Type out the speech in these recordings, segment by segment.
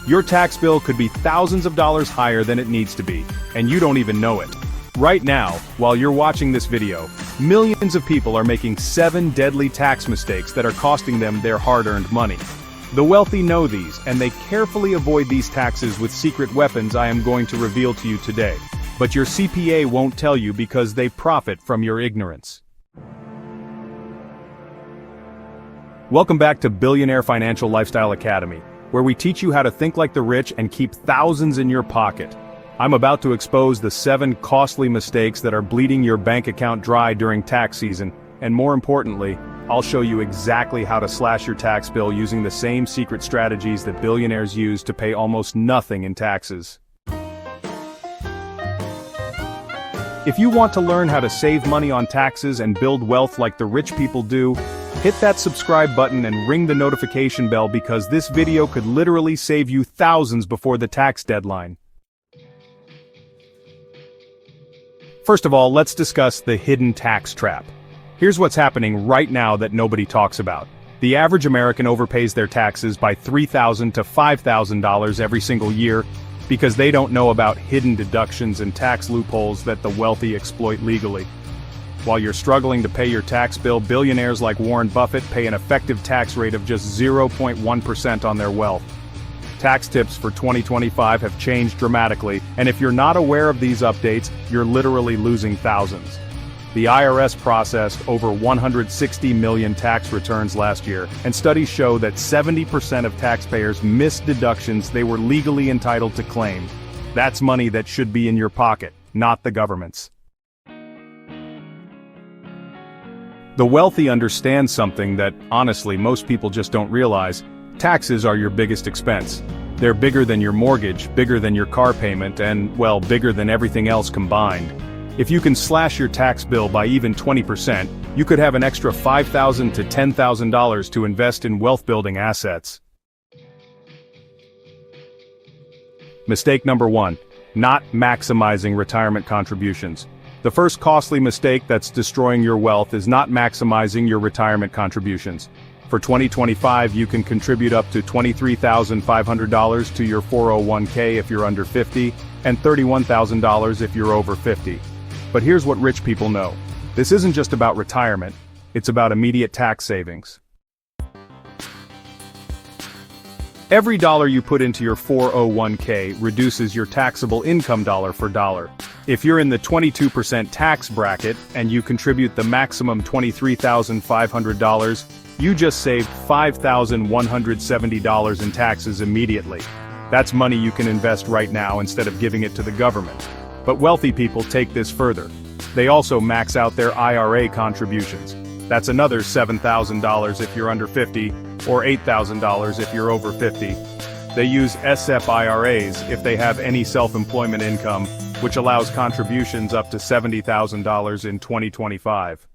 Your tax bill could be thousands of dollars higher than it needs to be, and you don't even know it. Right now, while you're watching this video, millions of people are making 7 deadly tax mistakes that are costing them their hard-earned money. The wealthy know these, and they carefully avoid these taxes with secret weapons I am going to reveal to you today. But your CPA won't tell you because they profit from your ignorance. Welcome back to Billionaire Financial Lifestyle Academy, where we teach you how to think like the rich and keep thousands in your pocket. I'm about to expose the 7 costly mistakes that are bleeding your bank account dry during tax season, and more importantly, I'll show you exactly how to slash your tax bill using the same secret strategies that billionaires use to pay almost nothing in taxes. If you want to learn how to save money on taxes and build wealth like the rich people do, hit that subscribe button and ring the notification bell because this video could literally save you thousands before the tax deadline. First of all, let's discuss the hidden tax trap. Here's what's happening right now that nobody talks about. The average American overpays their taxes by $3,000 to $5,000 every single year because they don't know about hidden deductions and tax loopholes that the wealthy exploit legally. While you're struggling to pay your tax bill, billionaires like Warren Buffett pay an effective tax rate of just 0.1% on their wealth. Tax tips for 2025 have changed dramatically, and if you're not aware of these updates, you're literally losing thousands. The IRS processed over 160 million tax returns last year, and studies show that 70% of taxpayers missed deductions they were legally entitled to claim. That's money that should be in your pocket, not the government's. The wealthy understand something that, honestly, most people just don't realize. Taxes are your biggest expense. They're bigger than your mortgage, bigger than your car payment, and, well, bigger than everything else combined. If you can slash your tax bill by even 20%, you could have an extra $5,000 to $10,000 to invest in wealth-building assets. Mistake number 1. Not maximizing retirement contributions. The first costly mistake that's destroying your wealth is not maximizing your retirement contributions. For 2025, you can contribute up to $23,500 to your 401k if you're under 50, and $31,000 if you're over 50. But here's what rich people know. This isn't just about retirement, it's about immediate tax savings. Every dollar you put into your 401k reduces your taxable income dollar for dollar. If you're in the 22% tax bracket and you contribute the maximum $23,500, you just saved $5,170 in taxes immediately. That's money you can invest right now instead of giving it to the government. But wealthy people take this further. They also max out their IRA contributions. That's another $7,000 if you're under 50, or $8,000 if you're over 50. They use SF IRAs if they have any self-employment income, which allows contributions up to $70,000 in 2025.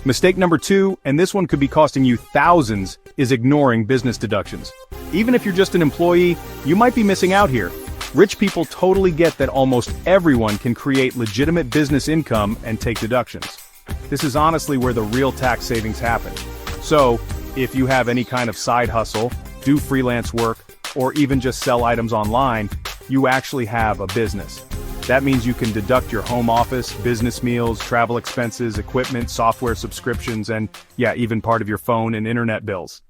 Mistake number 2, and this one could be costing you thousands, is ignoring business deductions. Even if you're just an employee, you might be missing out here. Rich people totally get that almost everyone can create legitimate business income and take deductions. This is honestly where the real tax savings happen. So, if you have any kind of side hustle, do freelance work, or even just sell items online, you actually have a business. That means you can deduct your home office, business meals, travel expenses, equipment, software subscriptions, and, yeah, even part of your phone and internet bills.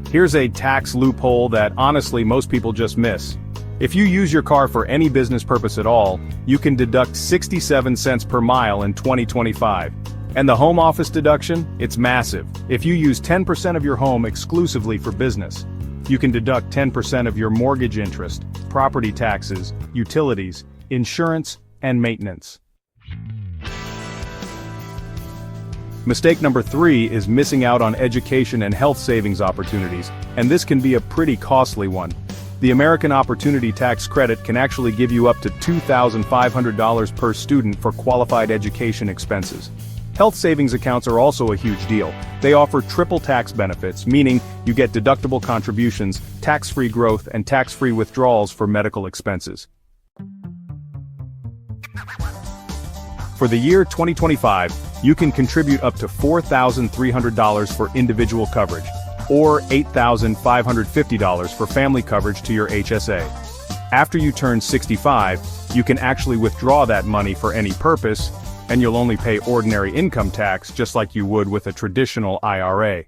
Here's a tax loophole that, honestly, most people just miss. If you use your car for any business purpose at all, you can deduct 67 cents per mile in 2025. And the home office deduction? It's massive. If you use 10% of your home exclusively for business, you can deduct 10% of your mortgage interest, property taxes, utilities, insurance, and maintenance. Mistake number 3 is missing out on education and health savings opportunities, and this can be a pretty costly one. The American Opportunity Tax Credit can actually give you up to $2,500 per student for qualified education expenses. Health savings accounts are also a huge deal. They offer triple tax benefits, meaning you get deductible contributions, tax-free growth, and tax-free withdrawals for medical expenses. For the year 2025, You can contribute up to $4,300 for individual coverage, or $8,550 for family coverage to your HSA. After you turn 65, you can actually withdraw that money for any purpose, and you'll only pay ordinary income tax just like you would with a traditional IRA.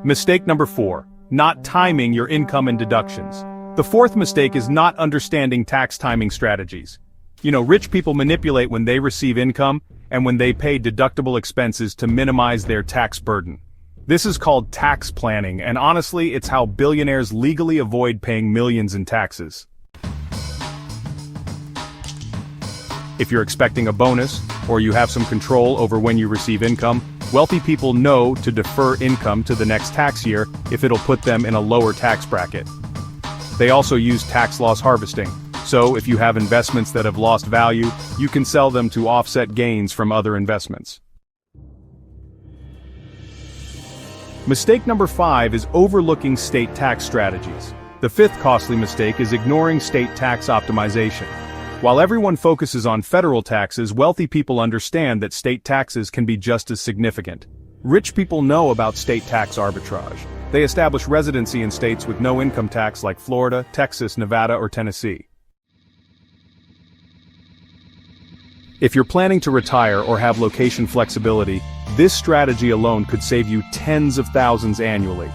Mistake number 4. Not timing your income and deductions. The fourth mistake is not understanding tax timing strategies. Rich people manipulate when they receive income and when they pay deductible expenses to minimize their tax burden. This is called tax planning, and honestly, it's how billionaires legally avoid paying millions in taxes. If you're expecting a bonus, or you have some control over when you receive income, wealthy people know to defer income to the next tax year if it'll put them in a lower tax bracket. They also use tax loss harvesting, so if you have investments that have lost value, you can sell them to offset gains from other investments. Mistake number 5 is overlooking state tax strategies. The fifth costly mistake is ignoring state tax optimization. While everyone focuses on federal taxes, wealthy people understand that state taxes can be just as significant. Rich people know about state tax arbitrage. They establish residency in states with no income tax like Florida, Texas, Nevada, or Tennessee. If you're planning to retire or have location flexibility, this strategy alone could save you tens of thousands annually.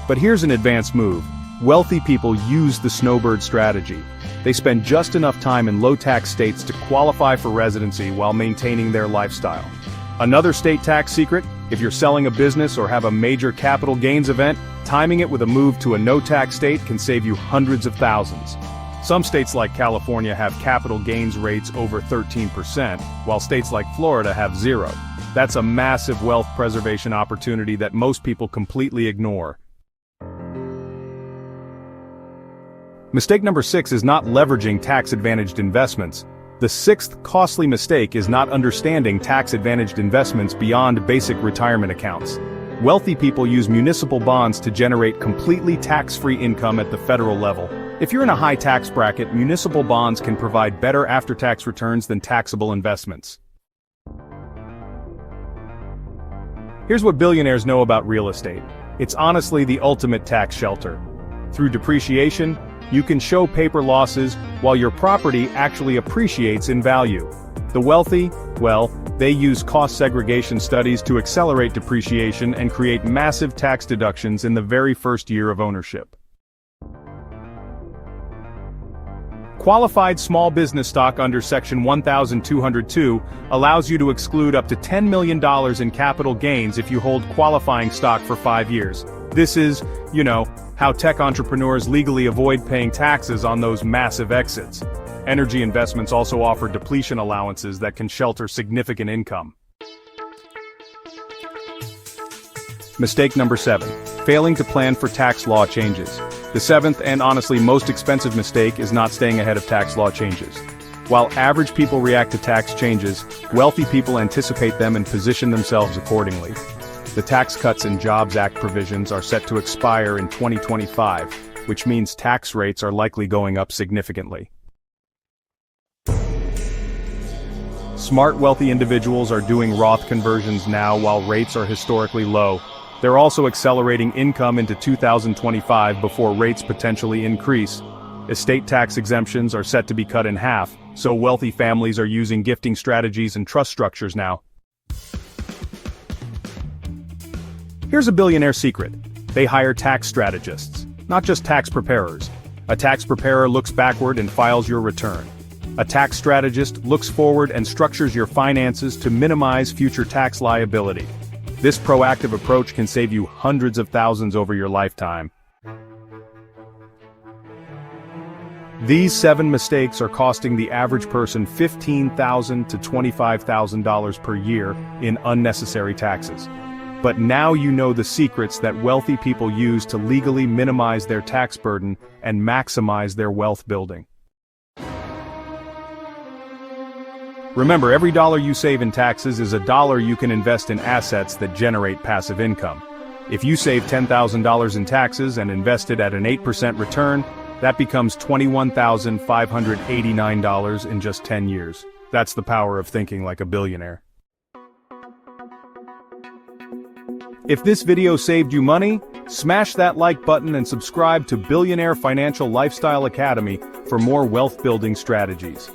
But here's an advanced move. Wealthy people use the Snowbird strategy. They spend just enough time in low-tax states to qualify for residency while maintaining their lifestyle. Another state tax secret: if you're selling a business or have a major capital gains event, timing it with a move to a no-tax state can save you hundreds of thousands. Some states like California have capital gains rates over 13%, while states like Florida have 0. That's a massive wealth preservation opportunity that most people completely ignore. Mistake number 6 is not leveraging tax-advantaged investments. The sixth costly mistake is not understanding tax-advantaged investments beyond basic retirement accounts. Wealthy people use municipal bonds to generate completely tax-free income at the federal level. If you're in a high tax bracket, municipal bonds can provide better after-tax returns than taxable investments. Here's what billionaires know about real estate. It's honestly the ultimate tax shelter. Through depreciation, you can show paper losses while your property actually appreciates in value. The wealthy, well, they use cost segregation studies to accelerate depreciation and create massive tax deductions in the very first year of ownership. Qualified small business stock under Section 1202 allows you to exclude up to $10 million in capital gains if you hold qualifying stock for 5 years. This is, how tech entrepreneurs legally avoid paying taxes on those massive exits. Energy investments also offer depletion allowances that can shelter significant income. Mistake number 7. Failing to plan for tax law changes. The seventh and honestly most expensive mistake is not staying ahead of tax law changes. While average people react to tax changes, wealthy people anticipate them and position themselves accordingly. The Tax Cuts and Jobs Act provisions are set to expire in 2025, which means tax rates are likely going up significantly. Smart wealthy individuals are doing Roth conversions now while rates are historically low. They're also accelerating income into 2025 before rates potentially increase. Estate tax exemptions are set to be cut in half, so wealthy families are using gifting strategies and trust structures now. Here's a billionaire secret. They hire tax strategists, not just tax preparers. A tax preparer looks backward and files your return. A tax strategist looks forward and structures your finances to minimize future tax liability. This proactive approach can save you hundreds of thousands over your lifetime. These 7 mistakes are costing the average person $15,000 to $25,000 per year in unnecessary taxes. But now you know the secrets that wealthy people use to legally minimize their tax burden and maximize their wealth building. Remember, every dollar you save in taxes is a dollar you can invest in assets that generate passive income. If you save $10,000 in taxes and invest it at an 8% return, that becomes $21,589 in just 10 years. That's the power of thinking like a billionaire. If this video saved you money, smash that like button and subscribe to Billionaire Financial Lifestyle Academy for more wealth-building strategies.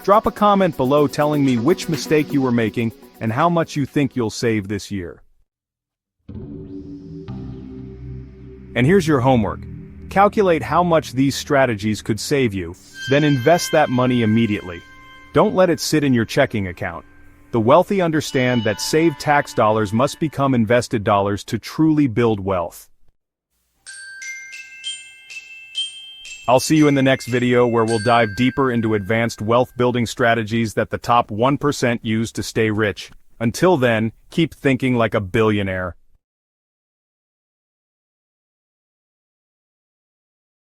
Drop a comment below telling me which mistake you were making and how much you think you'll save this year. And here's your homework. Calculate how much these strategies could save you, then invest that money immediately. Don't let it sit in your checking account. The wealthy understand that saved tax dollars must become invested dollars to truly build wealth. I'll see you in the next video where we'll dive deeper into advanced wealth-building strategies that the top 1% use to stay rich. Until then, keep thinking like a billionaire.